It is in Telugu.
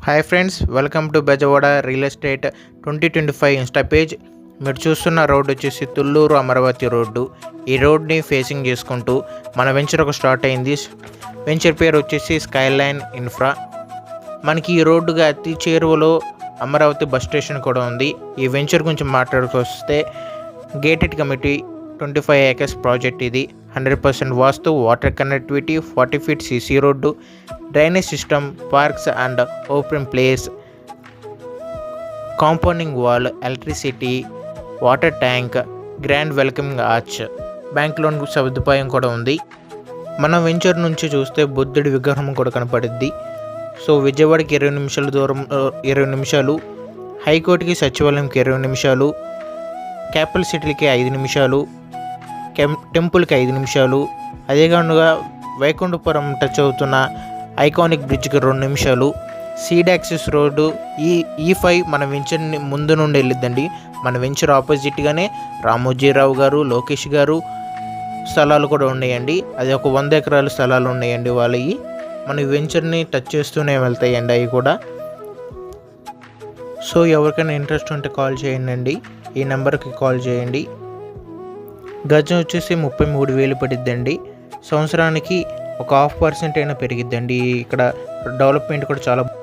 Hi friends, welcome to Bezawada real estate 2025 Insta page. మీరు చూస్తున్న రోడ్ వచ్చేసి తుళ్ళూరు అమరావతి రోడ్డు. ఈ రోడ్ని ఫేసింగ్ చేసుకుంటూ మన వెంచర్ ఒక స్టార్ట్ అయింది. వెంచర్ పేరు వచ్చేసి స్కైలైన్ ఇన్ఫ్రా. మనకి ఈ రోడ్డుగా అతి చేరువలో అమరావతి బస్ స్టేషన్ కూడా ఉంది. ఈ వెంచర్ గురించి మాట్లాడుకొస్తే గేటెడ్ కమిటీ 25 acres ప్రాజెక్ట్. ఇది 100% vastu, water connectivity, 40 feet CC road, drainage system, parks and open place, compounding wall, electricity, water tank, grand welcoming arch, bank loan సదుపాయం కూడా ఉంది. మన వెంచర్ నుంచి చూస్తే బుద్ధుడి విగ్రహం కూడా కనపడుద్ది. సో విజయవాడకి 20 నిమిషాల దూరం, 20 నిమిషాలు, హైకోర్టుకి సచివాలయంకి 20 నిమిషాలు, క్యాపిటల్ సిటీకి 5 నిమిషాలు, టెంపుల్కి 5 నిమిషాలు, అదేవిధంగా వైకుంఠపురం టచ్ అవుతున్న ఐకానిక్ బ్రిడ్జ్కి 2 నిమిషాలు. సీడ్ యాక్సిస్ రోడ్డు ఈ5 మన వెంచర్ని ముందు నుండి వెళ్ళిద్దండి. మన వెంచర్ ఆపోజిట్గానే రామోజీరావు గారు, లోకేష్ గారు స్థలాలు కూడా ఉన్నాయండి. అది ఒక 100 ఎకరాల స్థలాలు ఉన్నాయండి వాళ్ళవి. మన వెంచర్ని టచ్ చేస్తూనే వెళ్తాయండి అవి కూడా. సో ఎవరికైనా ఇంట్రెస్ట్ ఉంటే కాల్ చేయండి. ఈ నెంబర్కి కాల్ చేయండి. గజం వచ్చేసి 33,000 పడిద్దండి. సంవత్సరానికి ఒక 0.5% అయినా పెరిగిద్దండి. ఇక్కడ డెవలప్మెంట్ కూడా చాలా